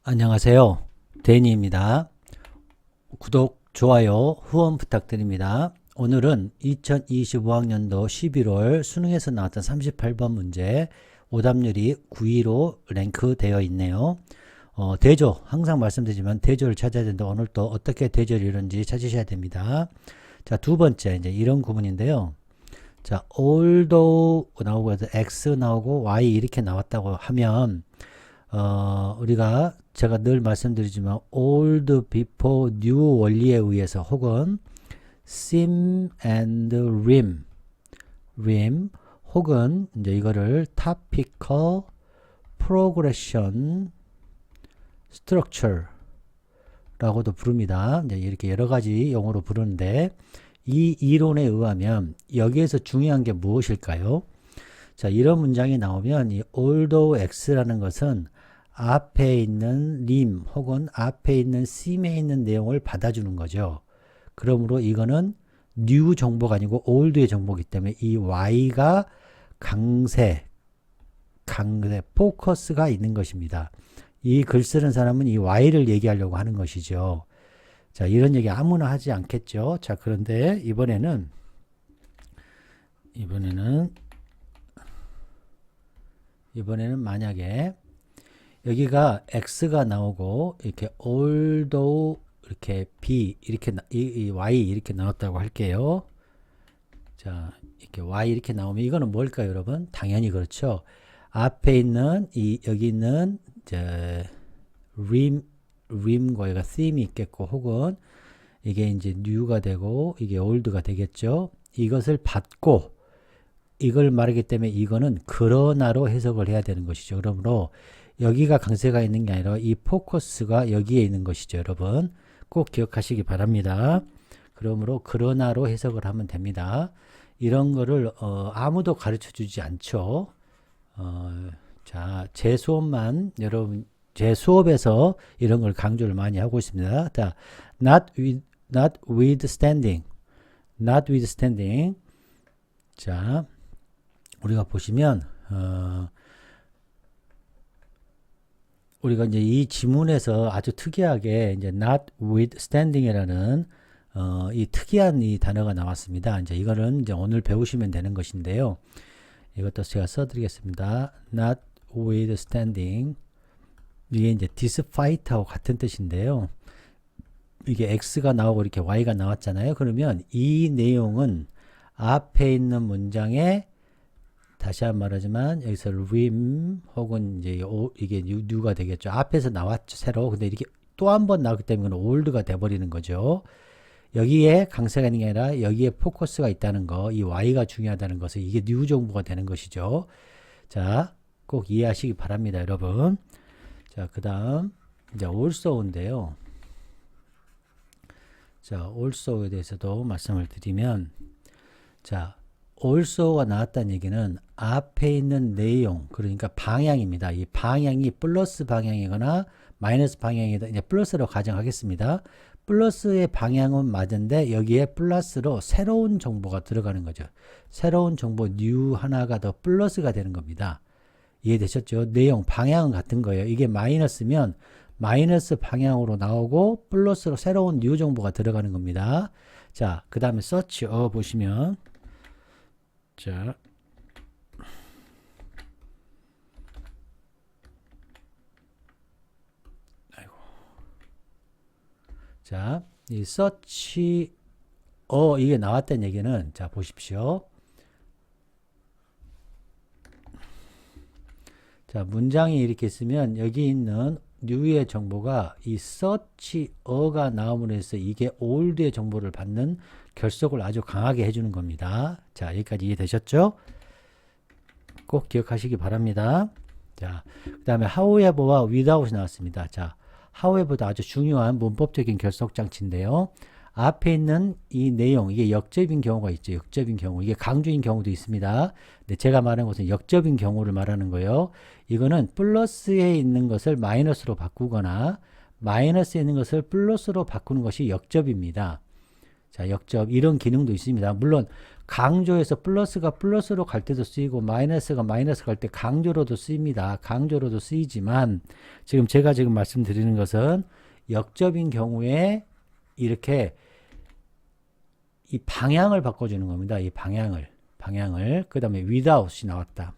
안녕하세요. 데니입니다. 구독, 좋아요, 후원 부탁드립니다. 오늘은 2025학년도 11월 수능에서 나왔던 38번 문제 오답률이 9위로 랭크되어 있네요. 대조, 항상 말씀드리지만 대조를 찾아야 되는데 오늘 또 어떻게 대조를 이루는지 찾으셔야 됩니다. 자, 두 번째 이제 이런 구문인데요. 자, although 나오고 x 나오고 y 이렇게 나왔다고 하면 우리가 제가 늘 말씀드리지만 old before new 원리에 의해서 혹은 sim and rim 혹은 이제 이거를 topical progression structure 라고도 부릅니다. 이제 이렇게 여러 가지 용어로 부르는데 이 이론에 의하면 여기에서 중요한 게 무엇일까요? 자, 이런 문장이 나오면 이 although x라는 것은 앞에 있는 림 혹은 앞에 있는 sim에 있는 내용을 받아주는 거죠. 그러므로 이거는 new 정보가 아니고 old의 정보이기 때문에 이 y가 강세, 포커스가 있는 것입니다. 이 글 쓰는 사람은 이 y를 얘기하려고 하는 것이죠. 자, 이런 얘기 아무나 하지 않겠죠. 자, 그런데 이번에는 만약에 여기가 x가 나오고 이렇게 although 이렇게 b 이렇게 이 y 이렇게 나왔다고 할게요. 자, 이렇게 y 이렇게 나오면 이거는 뭘까요, 여러분? 당연히 그렇죠. 앞에 있는 여기 있는 이제 rim과 얘가 theme이 있겠고 혹은 이게 이제 new가 되고 이게 old가 되겠죠. 이것을 받고 이걸 말하기 때문에 이거는 그러나로 해석을 해야 되는 것이죠. 그러므로 여기가 강세가 있는 게 아니라 이 포커스가 여기에 있는 것이죠. 여러분 꼭 기억하시기 바랍니다. 그러므로 그러나로 해석을 하면 됩니다. 이런 거를 아무도 가르쳐 주지 않죠. 자, 제 수업만 여러분 제 수업에서 이런 걸 강조를 많이 하고 있습니다. 자, notwithstanding. 자, 우리가 보시면 우리가 이제 이 지문에서 아주 특이하게 이제 notwithstanding이라는 이 특이한 이 단어가 나왔습니다. 이제 이거는 이제 오늘 배우시면 되는 것인데요. 이것도 제가 써드리겠습니다. notwithstanding 이게 이제 despite하고 같은 뜻인데요. 이게 x가 나오고 이렇게 y가 나왔잖아요. 그러면 이 내용은 앞에 있는 문장에 다시 한번 말하지만 여기서 rim 혹은 이제 이게 new가 되겠죠. 앞에서 나왔죠, 새로. 근데 이렇게 또 한 번 나오기 때문에 old가 돼버리는 거죠. 여기에 강세가 있는 게 아니라 여기에 포커스가 있다는 거, 이 y가 중요하다는 것은 이게 new 정보가 되는 것이죠. 자, 꼭 이해하시기 바랍니다, 여러분. 자, 그 다음 이제 also인데요. 자, also에 대해서도 말씀을 드리면, 자, also가 나왔다는 얘기는 앞에 있는 내용, 그러니까 방향입니다. 이 방향이 플러스 방향이거나 마이너스 방향이다. 이제 플러스로 가정하겠습니다. 플러스의 방향은 맞은데 여기에 플러스로 새로운 정보가 들어가는 거죠. 새로운 정보 new 하나가 더 플러스가 되는 겁니다. 이해되셨죠? 내용, 방향은 같은 거예요. 이게 마이너스면 마이너스 방향으로 나오고 플러스로 새로운 new 정보가 들어가는 겁니다. 자, 그 다음에 search 보시면 자, 아이고. 자, 이 search 이게 나왔다는 얘기는 자, 보십시오. 자, 문장이 이렇게 있으면 여기 있는 new의 정보가 이 search가 나옴으로 해서 이게 old의 정보를 받는 결속을 아주 강하게 해주는 겁니다. 자, 여기까지 이해되셨죠? 꼭 기억하시기 바랍니다. 자, 그 다음에 however와 without이 나왔습니다. 자, however도 아주 중요한 문법적인 결속 장치인데요. 앞에 있는 이 내용, 이게 역접인 경우가 있죠. 역접인 경우. 이게 강조인 경우도 있습니다. 근데 제가 말하는 것은 역접인 경우를 말하는 거예요. 이거는 플러스에 있는 것을 마이너스로 바꾸거나 마이너스에 있는 것을 플러스로 바꾸는 것이 역접입니다. 자, 역접 이런 기능도 있습니다. 물론 강조해서 플러스가 플러스로 갈 때도 쓰이고 마이너스가 마이너스 갈 때 강조로도 쓰입니다. 강조로도 쓰이지만 제가 지금 말씀드리는 것은 역접인 경우에 이렇게 이 방향을 바꿔주는 겁니다. 이 방향을 그 다음에 without이 나왔다.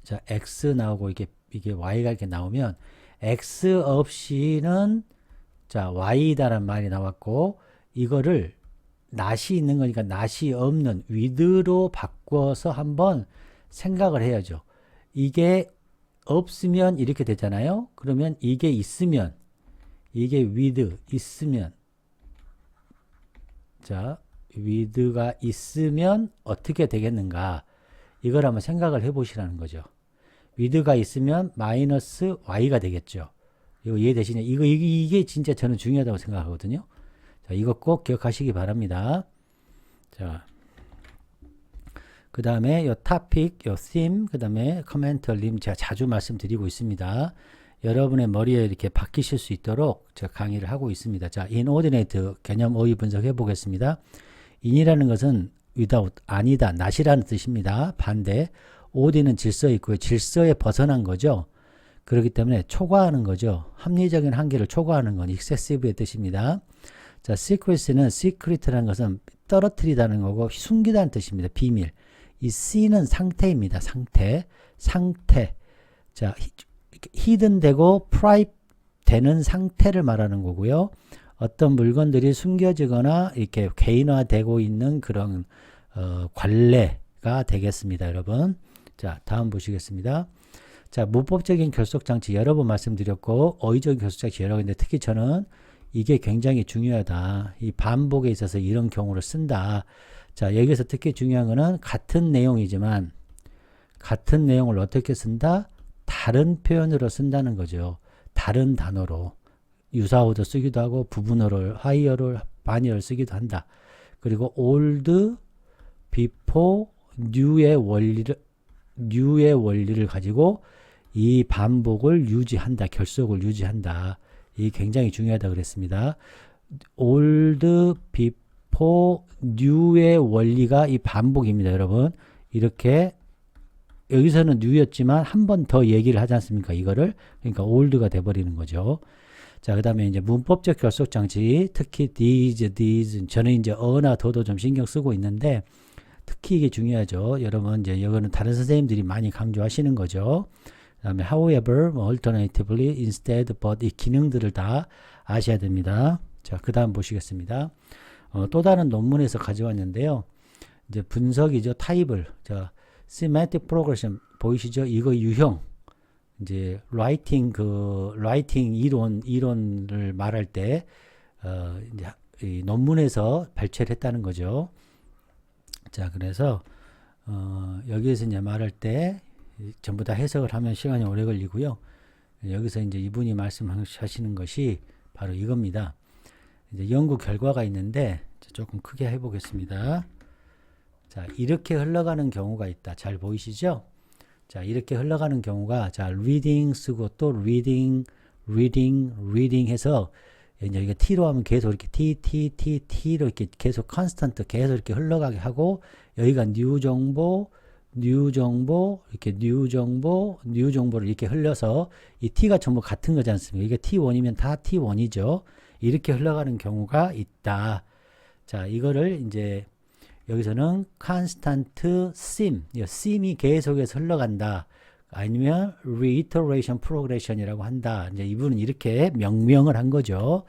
자, x 나오고 이게 y가 이렇게 나오면 x 없이는 자 y다란 말이 나왔고 이거를 not이 있는 거니까 not이 없는 with로 바꿔서 한번 생각을 해야죠. 이게 없으면 이렇게 되잖아요. 그러면 이게 있으면 이게 with 있으면 자 with가 있으면 어떻게 되겠는가 이걸 한번 생각을 해 보시라는 거죠. with가 있으면 마이너스 y가 되겠죠. 이거 이해되시냐? 이게 진짜 저는 중요하다고 생각하거든요. 자, 이거 꼭 기억하시기 바랍니다. 자, 그 다음에 요 topic, 요 theme, 그 다음에 comment, 림 제가 자주 말씀드리고 있습니다. 여러분의 머리에 이렇게 박히실 수 있도록 제가 강의를 하고 있습니다. 자, inordinate 개념 어휘 분석해 보겠습니다. in이라는 것은 without, 아니다, not이라는 뜻입니다. 반대. ord는 질서에 있고요. 질서에 벗어난 거죠. 그렇기 때문에 초과하는 거죠. 합리적인 한계를 초과하는 건 excessive의 뜻입니다. 자, secret는 secret라는 것은 떨어뜨리다는 거고 숨기다는 뜻입니다. 비밀. 이 C는 상태입니다. 상태. 자, hidden 되고 private 되는 상태를 말하는 거고요. 어떤 물건들이 숨겨지거나 이렇게 개인화되고 있는 그런 관례가 되겠습니다, 여러분. 자, 다음 보시겠습니다. 자, 문법적인 결속장치 여러 번 말씀드렸고 어휘적인 결속장치 여러 개인데 특히 저는 이게 굉장히 중요하다. 이 반복에 있어서 이런 경우를 쓴다. 자, 여기서 특히 중요한 거는 같은 내용이지만 같은 내용을 어떻게 쓴다? 다른 표현으로 쓴다는 거죠. 다른 단어로. 유사어도 쓰기도 하고 부분어를, 하이어를, 반의어를 쓰기도 한다. 그리고 old, before, new의 원리를 가지고 이 반복을 유지한다. 결속을 유지한다. 이게 굉장히 중요하다 그랬습니다. old, before, new의 원리가 이 반복입니다. 여러분. 이렇게 여기서는 new였지만 한 번 더 얘기를 하지 않습니까? 이거를. 그러니까 old가 돼버리는 거죠. 자, 그 다음에 이제 문법적 결속장치, 특히 these, 저는 이제 어나 더도 좀 신경 쓰고 있는데, 특히 이게 중요하죠. 여러분, 이제 이거는 다른 선생님들이 많이 강조하시는 거죠. 그 다음에 however, alternatively, instead, but 이 기능들을 다 아셔야 됩니다. 자, 그 다음 보시겠습니다. 또 다른 논문에서 가져왔는데요. 이제 분석이죠. 타입을. 자, semantic progression 보이시죠? 이거 유형. 이제 라이팅 이론을 말할 때 이제 이 논문에서 발췌를 했다는 거죠. 자, 그래서 여기에서 이제 말할 때 전부 다 해석을 하면 시간이 오래 걸리고요. 여기서 이제 이분이 말씀하시는 것이 바로 이겁니다. 이제 연구 결과가 있는데 조금 크게 해보겠습니다. 자, 이렇게 흘러가는 경우가 있다. 잘 보이시죠? 자, 이렇게 흘러가는 경우가, 자, reading 쓰고 또 reading 해서, 이제 이게 t로 하면 계속 이렇게 t로 이렇게 계속 constant 계속 이렇게 흘러가게 하고, 여기가 new 정보를 이렇게 흘려서, 이 t가 전부 같은 거지 않습니까? 이게 t1이면 다 t1이죠. 이렇게 흘러가는 경우가 있다. 자, 이거를 이제, 여기서는 constant sim, sim이 계속해서 흘러간다. 아니면 reiteration progression이라고 한다. 이제 이분은 이렇게 명명을 한 거죠.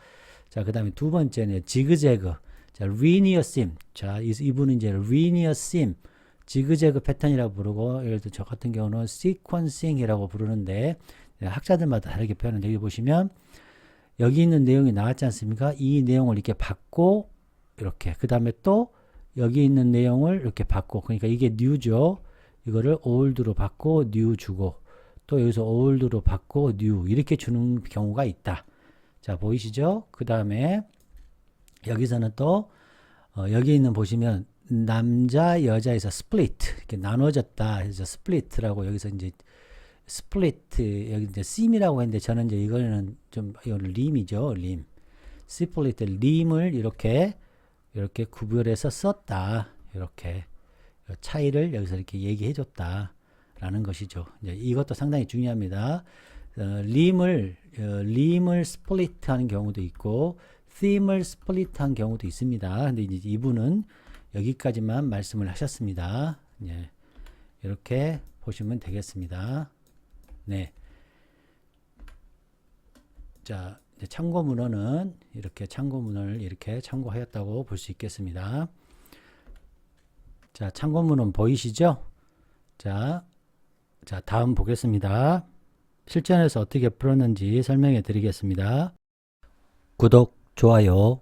자, 그 다음에 두 번째는 지그재그. 자, linear sim. 자, 이분은 이제 linear sim, 지그재그 패턴이라고 부르고, 예를 들어 저 같은 경우는 sequencing이라고 부르는데, 학자들마다 다르게 표현하는데, 여기 보시면, 여기 있는 내용이 나왔지 않습니까? 이 내용을 이렇게 받고, 이렇게. 그 다음에 또, 여기 있는 내용을 이렇게 받고, 그러니까 이게 new죠. 이거를 old로 받고 new 주고, 또 여기서 old로 받고 new 이렇게 주는 경우가 있다. 자, 보이시죠? 그 다음에 여기서는 또 여기 있는 보시면 남자 여자에서 split 이렇게 나눠졌다 해서 split라고 여기서 이제 split 여기 이제 sim이라고 했는데 저는 이제 이거는 좀 이건 림이죠. 림 split 림을 이렇게 구별해서 썼다. 이렇게 차이를 여기서 이렇게 얘기해 줬다라는 것이죠. 이제 이것도 상당히 중요합니다. 림을 스플리트 하는 경우도 있고 theme을 스플리트 한 경우도 있습니다. 근데 이제 이분은 여기까지만 말씀을 하셨습니다. 예, 이렇게 보시면 되겠습니다. 네. 자, 이제 참고 문헌은 이렇게 참고문을 이렇게 참고하였다고 볼 수 있겠습니다. 자, 참고문헌 보이시죠? 자, 다음 보겠습니다. 실전에서 어떻게 풀었는지 설명해 드리겠습니다. 구독, 좋아요,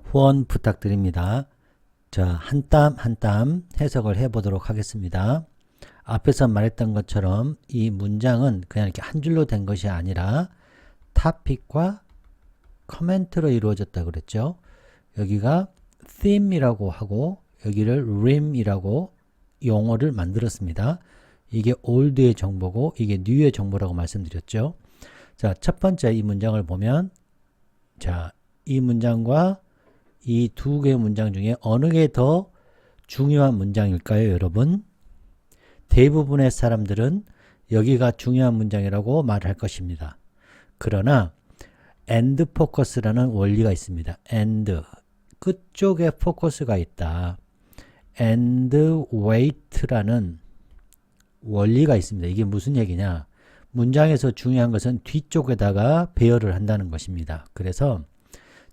후원 부탁드립니다. 자, 한 땀 한 땀 해석을 해 보도록 하겠습니다. 앞에서 말했던 것처럼 이 문장은 그냥 이렇게 한 줄로 된 것이 아니라 토픽과 커멘트로 이루어졌다 그랬죠. 여기가 theme이라고 하고 여기를 rim이라고 용어를 만들었습니다. 이게 old의 정보고 이게 new의 정보라고 말씀드렸죠. 자, 첫 번째 이 문장을 보면 자, 이 문장과 이 두 개의 문장 중에 어느 게 더 중요한 문장일까요, 여러분? 대부분의 사람들은 여기가 중요한 문장이라고 말할 것입니다. 그러나 and focus라는 원리가 있습니다. and 끝쪽에 포커스가 있다. and wait라는 원리가 있습니다. 이게 무슨 얘기냐? 문장에서 중요한 것은 뒤쪽에다가 배열을 한다는 것입니다. 그래서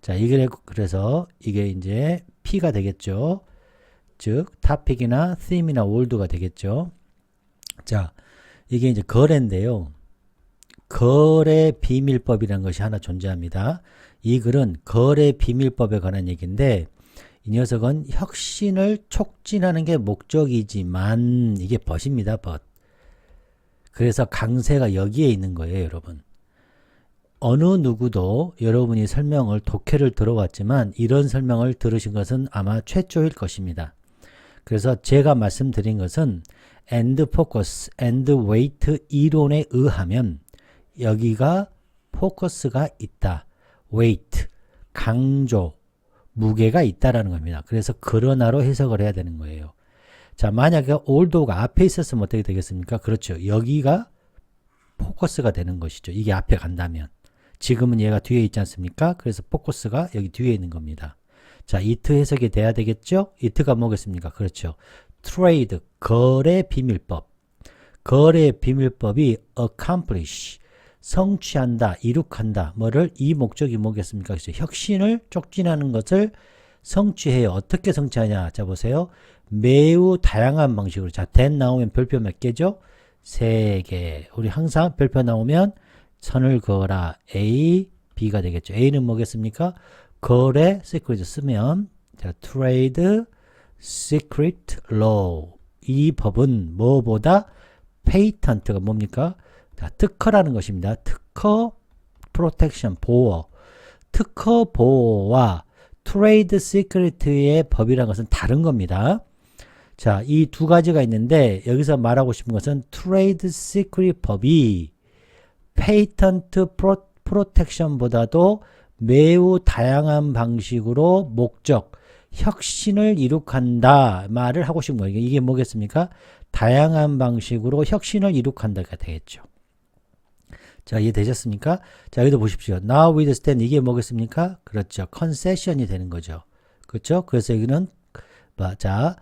자, 그래서 이게 이제 P가 되겠죠. 즉 topic이나 theme이나 old가 되겠죠. 자, 이게 이제 거래인데요. 거래 비밀법이라는 것이 하나 존재합니다. 이 글은 거래 비밀법에 관한 얘기인데 이 녀석은 혁신을 촉진하는 게 목적이지만 이게 벗입니다. 벗. 그래서 강세가 여기에 있는 거예요, 여러분. 어느 누구도 여러분이 설명을 독해를 들어왔지만 이런 설명을 들으신 것은 아마 최초일 것입니다. 그래서 제가 말씀드린 것은 and focus, and weight 이론에 의하면 여기가 포커스가 있다. weight, 강조, 무게가 있다라는 겁니다. 그래서 그러나로 해석을 해야 되는 거예요. 자, 만약에 old가 앞에 있었으면 어떻게 되겠습니까? 그렇죠. 여기가 포커스가 되는 것이죠. 이게 앞에 간다면. 지금은 얘가 뒤에 있지 않습니까? 그래서 포커스가 여기 뒤에 있는 겁니다. 자, it 해석이 돼야 되겠죠? it가 뭐겠습니까? 그렇죠. trade, 거래 비밀법. 거래 비밀법이 accomplish, 성취한다, 이룩한다. 뭐를? 이 목적이 뭐겠습니까? 그래서 혁신을 촉진하는 것을 성취해요. 어떻게 성취하냐? 자, 보세요. 매우 다양한 방식으로. 자, that 나오면 별표 몇 개죠? 3개. 우리 항상 별표 나오면 선을 그어라. A, B가 되겠죠. A는 뭐겠습니까? 거래, secret 쓰면 자, trade, secret law. 이 법은 뭐보다 patent가 뭡니까? 자, 특허라는 것입니다. 특허, protection, 보호. 특허 보호와 트레이드 시크릿의 법이라는 것은 다른 겁니다. 자, 이 두 가지가 있는데 여기서 말하고 싶은 것은 트레이드 시크릿 법이 페이턴트 프로텍션보다도 매우 다양한 방식으로 목적, 혁신을 이룩한다 말을 하고 싶은 거예요. 이게 뭐겠습니까? 다양한 방식으로 혁신을 이룩한다가 되겠죠. 자, 이해되셨습니까? 자, 여기도 보십시오. Now with stand 이게 뭐겠습니까? 그렇죠. 컨세션이 되는 거죠. 그렇죠? 그래서 여기는 자,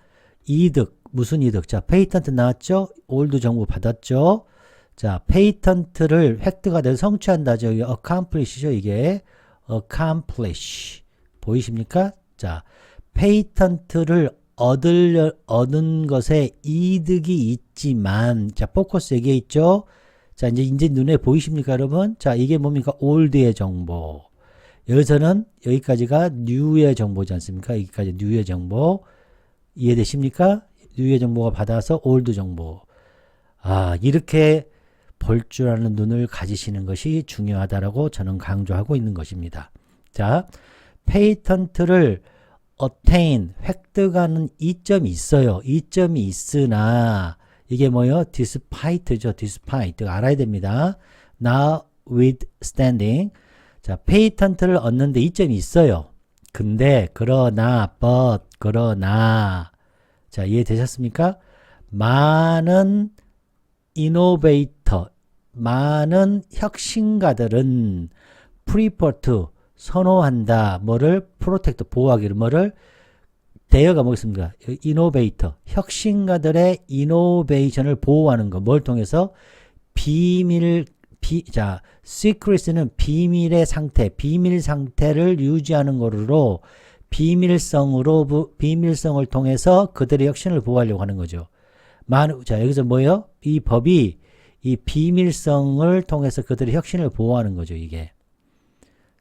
이득, 무슨 이득? 자, 페이턴트 나왔죠? 올드 정보 받았죠? 자, 페이턴트를 획득가 돼서 성취한다죠. 여기 accomplish죠. 이게 accomplish 보이십니까? 자, 페이턴트를 얻은 것에 이득이 있지만 자, 포커스 여기에 있죠? 자, 이제 눈에 보이십니까, 여러분? 자, 이게 뭡니까? 올드의 정보. 여기서는 여기까지가 new의 정보지 않습니까? 여기까지 new의 정보. 이해되십니까? new의 정보가 받아서 old 정보. 아, 이렇게 볼 줄 아는 눈을 가지시는 것이 중요하다라고 저는 강조하고 있는 것입니다. 자, 페이턴트를 attain, 획득하는 이점이 있어요. 이점이 있으나 이게 뭐예요? despite죠. despite. 알아야 됩니다. notwithstanding. 자, 페이턴트를 얻는데 이점이 있어요. 근데, 그러나, but, 그러나, 자, 이해되셨습니까? 많은 이노베이터, 많은 혁신가들은 prefer to, 선호한다. 뭐를? protect, 보호하기를. 뭐를? 대여가 뭐겠습니까? 이노베이터, 혁신가들의 이노베이션을 보호하는 거. 뭘 통해서? 자, secret는 비밀의 상태, 비밀 상태를 유지하는 거로 비밀성을 통해서 그들의 혁신을 보호하려고 하는 거죠. 자, 여기서 뭐예요? 이 법이 이 비밀성을 통해서 그들의 혁신을 보호하는 거죠, 이게.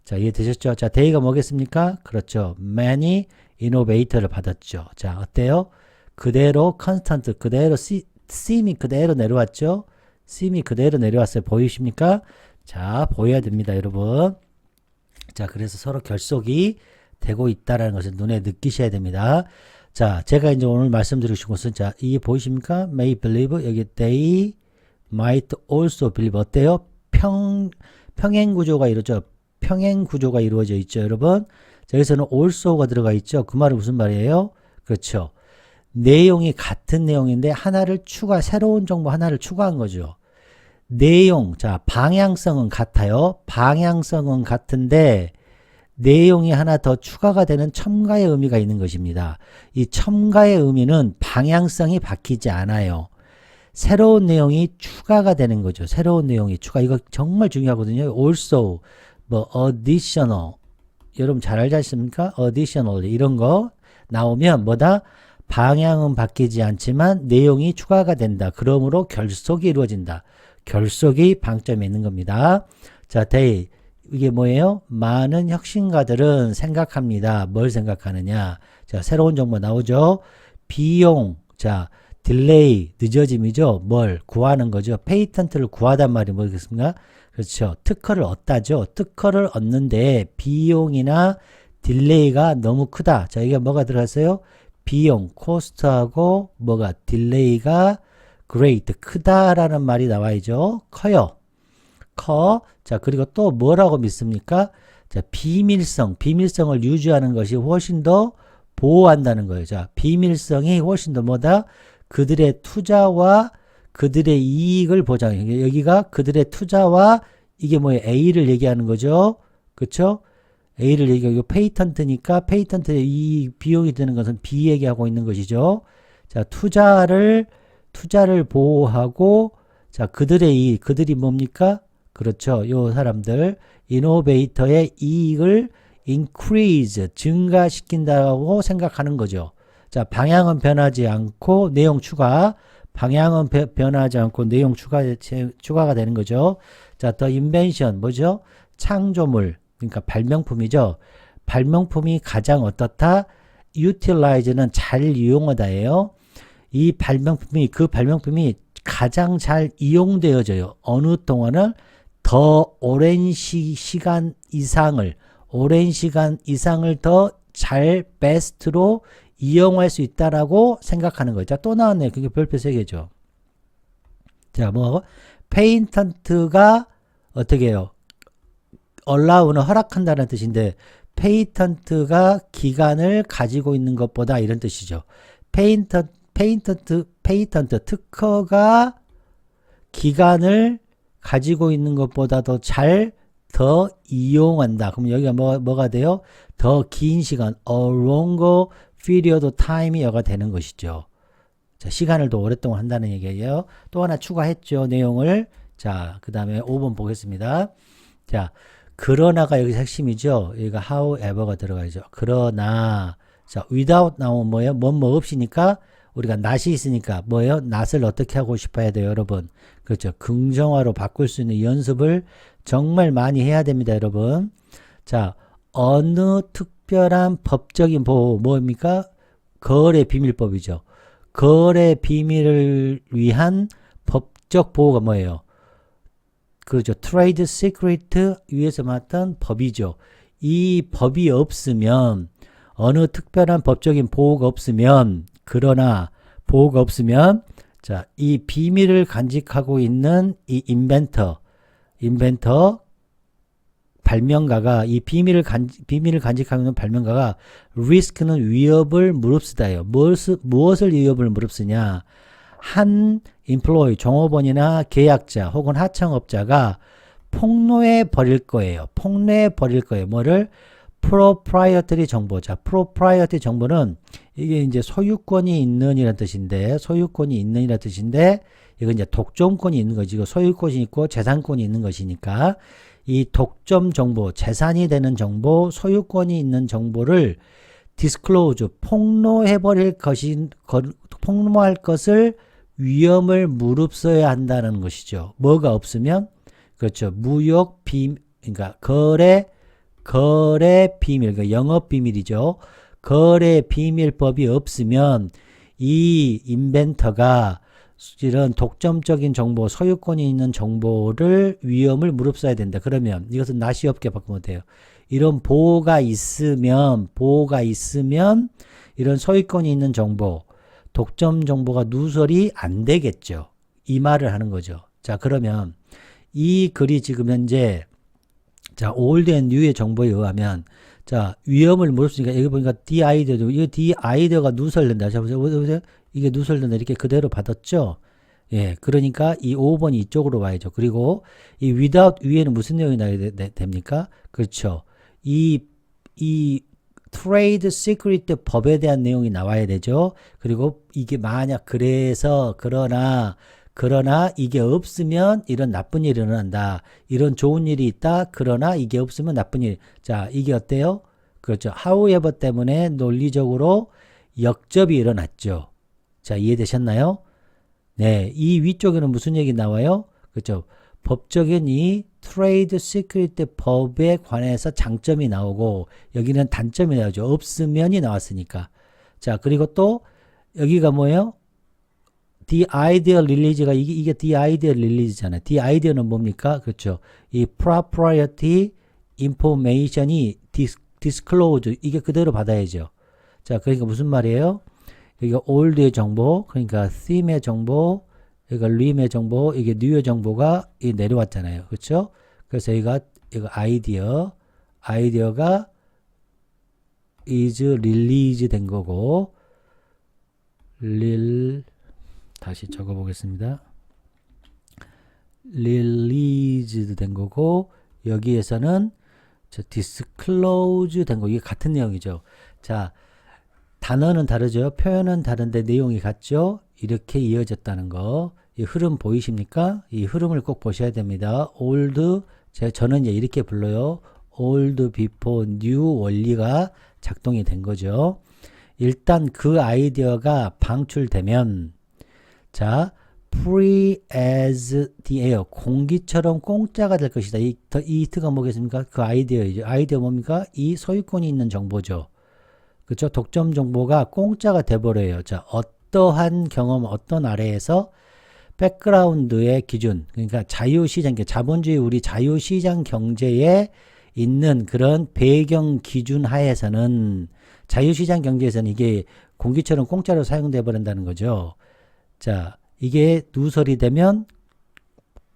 자, 이해되셨죠? 자, 대의가 뭐겠습니까? 그렇죠. many innovator를 받았죠. 자, 어때요? 그대로 constant, 그대로 sim이 그대로 내려왔죠? sim이 그대로 내려왔어요. 보이십니까? 자, 보여야 됩니다, 여러분. 자, 그래서 서로 결속이 되고 있다는 것을 눈에 느끼셔야 됩니다. 자, 제가 이제 오늘 말씀드리고 싶은 것은, 자, 이게 보이십니까? may believe, 여기 they might also believe. 어때요? 평행 구조가 이루어져. 평행 구조가 이루어져 있죠, 여러분. 자, 여기서는 also가 들어가 있죠. 그 말은 무슨 말이에요? 그렇죠. 내용이 같은 내용인데 새로운 정보 하나를 추가한 거죠. 내용, 자, 방향성은 같아요. 방향성은 같은데 내용이 하나 더 추가가 되는 첨가의 의미가 있는 것입니다. 이 첨가의 의미는 방향성이 바뀌지 않아요. 새로운 내용이 추가가 되는 거죠. 새로운 내용이 추가. 이거 정말 중요하거든요. also, additional. 여러분 잘 알지 않습니까? additional. 이런 거 나오면 뭐다? 방향은 바뀌지 않지만 내용이 추가가 된다. 그러므로 결속이 이루어진다. 결속이 방점에 있는 겁니다. 자, they. 이게 뭐예요? 많은 혁신가들은 생각합니다. 뭘 생각하느냐? 자, 새로운 정보 나오죠? 비용, 자, 딜레이, 늦어짐이죠? 뭘? 구하는 거죠? 페이턴트를 구하단 말이 뭐겠습니까? 그렇죠. 특허를 얻다죠? 특허를 얻는데 비용이나 딜레이가 너무 크다. 자, 이게 뭐가 들어갔어요? 비용, 코스트하고 뭐가? 딜레이가 great, 크다라는 말이 나와야죠. 커요. 커. 자, 그리고 또 뭐라고 믿습니까? 자, 비밀성을 유지하는 것이 훨씬 더 보호한다는 거예요. 자, 비밀성이 훨씬 더 뭐다? 그들의 투자와 그들의 이익을 보장해요. 여기가 그들의 투자와 이게 뭐예요? A를 얘기하는 거죠. 그쵸? A를 얘기하고 페이턴트니까 페이턴트의 이 비용이 드는 것은 B 얘기하고 있는 것이죠. 자, 투자를 보호하고 자, 그들이 뭡니까? 그렇죠. 요 사람들 이노베이터의 이익을 increase 증가시킨다고 생각하는 거죠. 자, 방향은 변하지 않고 내용 추가. 방향은 변하지 않고 내용 추가가 되는 거죠. 자, the invention 뭐죠? 창조물. 그러니까 발명품이죠. 발명품이 가장 어떻다? utilize는 잘 이용하다예요. 이 발명품이 가장 잘 이용되어져요. 어느 동안은 더 오랜 시간 이상을 더 잘 베스트로 이용할 수 있다라고 생각하는 거죠. 자, 또 나왔네요. 그게 별표 3개죠. 자, 페이턴트가 어떻게 해요? allow는 허락한다는 뜻인데 페이턴트가 기간을 가지고 있는 것보다 이런 뜻이죠. 페이턴트 특허가 기간을 가지고 있는 것보다도 더 이용한다. 그럼 여기가 뭐가 돼요? 더 긴 시간, a longer period of time이 여가 되는 것이죠. 자, 시간을 더 오랫동안 한다는 얘기예요. 또 하나 추가했죠, 내용을. 자, 그 다음에 5번 보겠습니다. 자, 그러나가 여기서 핵심이죠. 여기가 however가 들어가야죠. 그러나, 자, without 나오면 뭐예요? 뭐 없이니까 우리가 not이 있으니까 뭐예요? not을 어떻게 하고 싶어야 돼요, 여러분? 그렇죠. 긍정화로 바꿀 수 있는 연습을 정말 많이 해야 됩니다, 여러분. 자, 어느 특별한 법적인 보호, 뭡니까? 거래 비밀법이죠. 거래 비밀을 위한 법적 보호가 뭐예요? 그렇죠. 트레이드 시크릿 위에서 맡은 법이죠. 이 법이 없으면 어느 특별한 법적인 보호가 없으면 그러나 보호가 없으면 자, 이 비밀을 간직하고 있는 이 인벤터 발명가가 이 비밀을 간직하고 있는 발명가가 risk는 위협을 무릅쓰다예요. 무엇을 위협을 무릅쓰냐? 한 employee 종업원이나 계약자 혹은 하청업자가 폭로해 버릴 거예요. 폭로해 버릴 거예요. 뭐를? proprietary 정보. 자, proprietary 정보는 이게 이제 소유권이 있는 이란 뜻인데, 소유권이 있는 이란 뜻인데, 이건 이제 독점권이 있는 거지. 이거 소유권이 있고 재산권이 있는 것이니까, 이 독점 정보, 재산이 되는 정보, 소유권이 있는 정보를 disclose, 폭로할 것을 위험을 무릅써야 한다는 것이죠. 뭐가 없으면? 그렇죠. 무역 비밀, 그러니까 거래 비밀, 그러니까 영업 비밀이죠. 거래 비밀법이 없으면 이 인벤터가 이런 독점적인 정보, 소유권이 있는 정보를 위험을 무릅써야 된다. 그러면 이것은 not이 없게 바꾸면 돼요. 이런 보호가 있으면 이런 소유권이 있는 정보, 독점 정보가 누설이 안 되겠죠. 이 말을 하는 거죠. 자, 그러면 이 글이 지금 현재 자, old and new의 정보에 의하면 자, 위험을 무릅쓰니까 여기 보니까 the idea도 이거 the idea가 누설된다. 자, 보세요. 이게 누설된다. 이렇게 그대로 받았죠. 예, 그러니까 이 5번이 이쪽으로 와야죠. 그리고 이 without 위에는 무슨 내용이 나야 됩니까? 그렇죠. 이 트레이드 시크릿 법에 대한 내용이 나와야 되죠. 그리고 이게 만약 그러나 이게 없으면 이런 나쁜 일이 일어난다. 이런 좋은 일이 있다. 그러나 이게 없으면 나쁜 일. 자, 이게 어때요? 그렇죠. however 때문에 논리적으로 역접이 일어났죠. 자, 이해되셨나요? 네, 이 위쪽에는 무슨 얘기 나와요? 그렇죠. 법적인 이 트레이드 시크릿 법에 관해서 장점이 나오고 여기는 단점이 나오죠. 없으면이 나왔으니까. 자, 그리고 또 여기가 뭐예요? The ideal release가 이게 the ideal release잖아요. the ideal는 뭡니까? 그렇죠. 이 proprietary information이 disclosed 이게 그대로 받아야죠. 자, 그러니까 무슨 말이에요? 여기가 old의 정보, 그러니까 theme의 정보, 여기가 rim의 정보, 이게 new의 정보가 이 내려왔잖아요. 그렇죠? 그래서 여기가 이거 아이디어가 is released 된 거고, 다시 적어보겠습니다. released 된 거고, 여기에서는 disclose 된 거, 이게 같은 내용이죠. 자, 단어는 다르죠. 표현은 다른데 내용이 같죠. 이렇게 이어졌다는 거. 이 흐름 보이십니까? 이 흐름을 꼭 보셔야 됩니다. old, 저는 이제 이렇게 불러요. old before new 원리가 작동이 된 거죠. 일단 그 아이디어가 방출되면 자, free as the air, 공기처럼 공짜가 될 것이다. 이 히트가 뭐겠습니까? 그 아이디어이죠. 아이디어 뭡니까? 이 소유권이 있는 정보죠. 그렇죠? 독점 정보가 공짜가 돼버려요. 자, 어떠한 경험, 어떤 아래에서 백그라운드의 기준, 그러니까 자유시장, 자본주의 우리 자유시장 경제에 있는 그런 배경 기준 하에서는 자유시장 경제에서는 이게 공기처럼 공짜로 사용돼 버린다는 거죠. 자, 이게 누설이 되면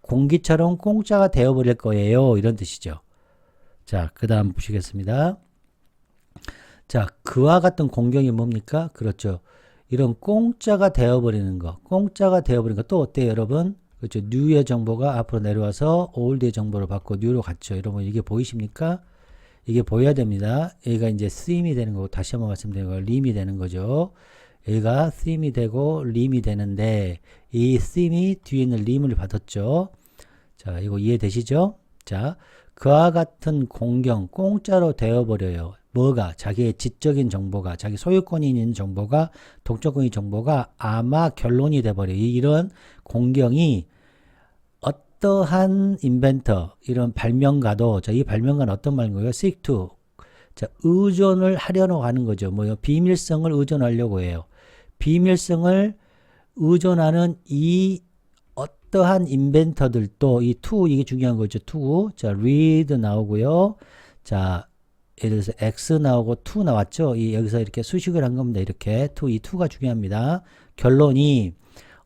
공기처럼 공짜가 되어버릴 거예요. 이런 뜻이죠. 자, 그 다음 보시겠습니다. 자, 그와 같은 공경이 뭡니까? 그렇죠. 이런 공짜가 되어버리는 거. 공짜가 되어버리는 거 또 어때요, 여러분? 그렇죠. new의 정보가 앞으로 내려와서 old의 정보를 받고 new로 갔죠. 여러분, 이게 보이십니까? 이게 보여야 됩니다. 여기가 이제 theme이 되는 거고, 다시 한번 말씀드리는 거, rim이 되는 거죠. 여기가 theme이 되고 rim이 되는데, 이 theme이 뒤에 있는 rim을 받았죠. 자, 이거 이해되시죠? 자, 그와 같은 공경, 공짜로 되어버려요. 뭐가? 자기의 지적인 정보가, 자기 소유권이 있는 정보가, 독점권의 정보가 아마 결론이 돼버려요. 이런 공경이 어떠한 인벤터, 이런 발명가도, 자, 이 발명가는 어떤 말인 거예요? seek to. 자, 의존을 하려고 하는 거죠. 뭐요? 비밀성을 의존하려고 해요. 비밀성을 의존하는 이 어떠한 인벤터들도 이 to, 이게 중요한 거죠. to. 자, read 나오고요. 자, 예를 들어서 x 나오고 2 나왔죠. 여기서 이렇게 수식을 한 겁니다. 이렇게 이 2가 중요합니다. 결론이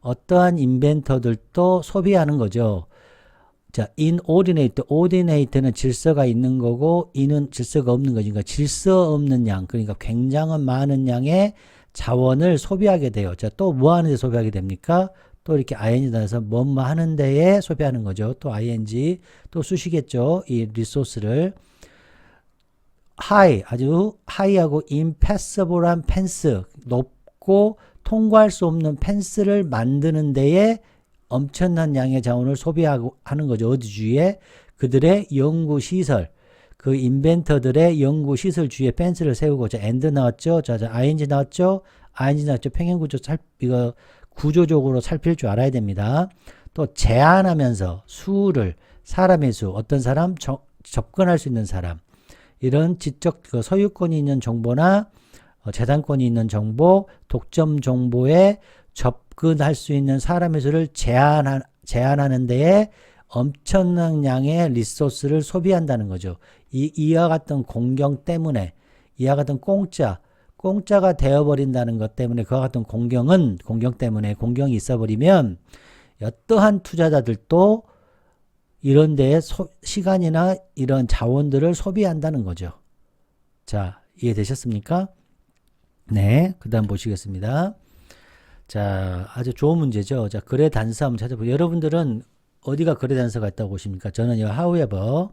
어떠한 인벤터들도 소비하는 거죠. 자, inordinate는 질서가 있는 거고 in은 질서가 없는 거죠. 그러니까 질서 없는 양, 그러니까 굉장한 많은 양의 자원을 소비하게 돼요. 자, 또 뭐 하는 데 소비하게 됩니까? 또 이렇게 ing 단어에서 뭐뭐 하는 데에 소비하는 거죠. 또 ing, 또 수시겠죠. 이 리소스를. high, 아주 high하고 impassable한 펜스, 높고 통과할 수 없는 펜스를 만드는 데에 엄청난 양의 자원을 소비하고 하는 거죠. 어디 주위에? 그들의 연구시설, 그 인벤터들의 연구시설 주위에 펜스를 세우고, 자, and 나왔죠? 자, ing 나왔죠? ing 나왔죠? 평행구조 이거 구조적으로 살필 줄 알아야 됩니다. 또 제한하면서 수를, 사람의 수, 어떤 사람, 접근할 수 있는 사람, 이런 지적 소유권이 있는 정보나 재산권이 있는 정보, 독점 정보에 접근할 수 있는 사람의 수를 제한하는 데에 엄청난 양의 리소스를 소비한다는 거죠. 이와 같은 공경 때문에, 이와 같은 공짜가 되어버린다는 것 때문에, 그와 같은 공경 때문에, 공경이 있어버리면 어떠한 투자자들도 이런 데에 시간이나 이런 자원들을 소비한다는 거죠. 자, 이해되셨습니까? 네, 그 다음 보시겠습니다. 자, 아주 좋은 문제죠. 자, 거래 단서 한번 찾아보세요. 여러분들은 어디가 거래 단서가 있다고 보십니까? 저는 however,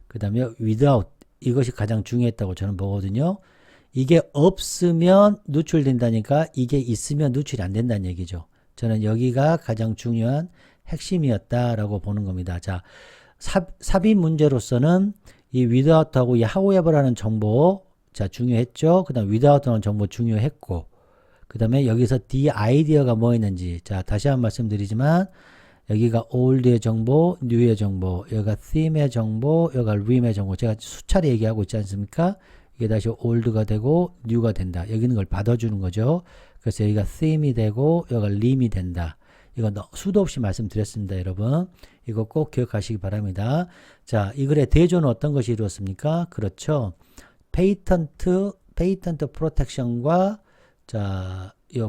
그 다음에 without, 이것이 가장 중요했다고 저는 보거든요. 이게 없으면 누출된다니까 이게 있으면 누출이 안 된다는 얘기죠. 저는 여기가 가장 중요한 핵심이었다라고 보는 겁니다. 자, 삽입 문제로서는 이 without하고 이 however라는 정보, 자, 중요했죠. 그 다음 without라는 정보 중요했고, 그 다음에 여기서 the idea가 뭐 있는지, 자, 다시 한번 말씀드리지만 여기가 old의 정보, new의 정보, 여기가 theme의 정보, 여기가 rim의 정보, 제가 수차례 얘기하고 있지 않습니까? 이게 다시 old가 되고 new가 된다. 여기 있는 걸 받아주는 거죠. 그래서 여기가 theme이 되고 여기가 rim이 된다. 이거 수도 없이 말씀드렸습니다, 여러분. 이거 꼭 기억하시기 바랍니다. 자, 이 글의 대조는 어떤 것이 이루었습니까? 그렇죠. 페이턴트 프로텍션과 자, 이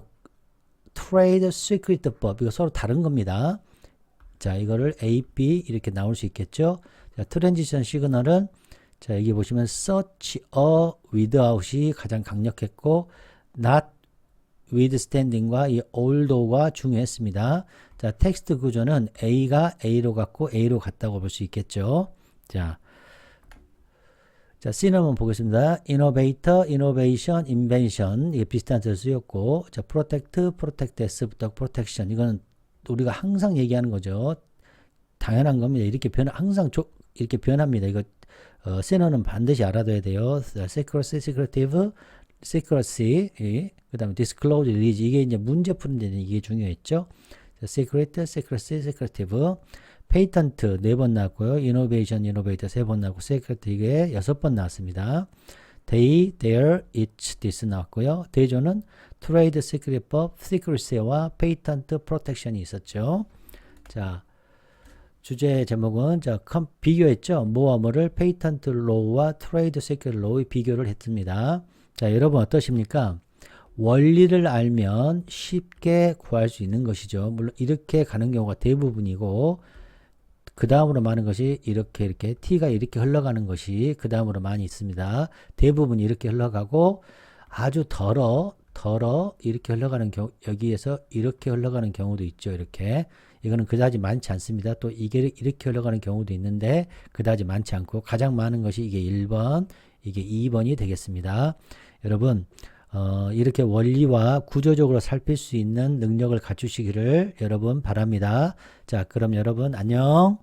트레이드 시크릿법, 이거 서로 다른 겁니다. 자, 이거를 A, B 이렇게 나올 수 있겠죠. 자, 트랜지션 시그널은 자, 여기 보시면 such a without이 가장 강력했고 not withstanding과 이 although가 중요했습니다. 자, 텍스트 구조는 A가 A로 갔고 A로 갔다고 볼 수 있겠죠. 자, C는 한번 보겠습니다. innovator, innovation, invention 이게 비슷한 뜻을 쓰였고, 자, protect, protectes부터 protection 이거는 우리가 항상 얘기하는 거죠. 당연한 겁니다. 이렇게 항상 이렇게 변합니다. 이거 세너는 반드시 알아둬야 돼요. secrecy, secretive, secrecy, 그 다음에 disclose, release 이게 이제 문제 푸는 데는 이게 중요했죠. secret, secrecy, secretive, patent 4번 나왔고요. innovation, innovator 3번 나왔고, secret 이게 6번 나왔습니다. they, their, each, this 나왔고요. 대조는 trade secret법, secrecy와 patent protection이 있었죠. 자, 주제 제목은 자, 비교했죠. 뭐와 뭐를 페이턴트 로우와 트레이드 세큐리티 로우의 비교를 했습니다. 자, 여러분 어떠십니까? 원리를 알면 쉽게 구할 수 있는 것이죠. 물론 이렇게 가는 경우가 대부분이고 그 다음으로 많은 것이 이렇게 T가 이렇게 흘러가는 것이 그 다음으로 많이 있습니다. 대부분 이렇게 흘러가고 아주 덜어 이렇게 흘러가는 경우, 여기에서 이렇게 흘러가는 경우도 있죠. 이렇게. 이거는 그다지 많지 않습니다. 또 이게 이렇게 흘러가는 경우도 있는데 그다지 많지 않고 가장 많은 것이 이게 1번, 이게 2번이 되겠습니다. 여러분 이렇게 원리와 구조적으로 살필 수 있는 능력을 갖추시기를 여러분 바랍니다. 자, 그럼 여러분 안녕.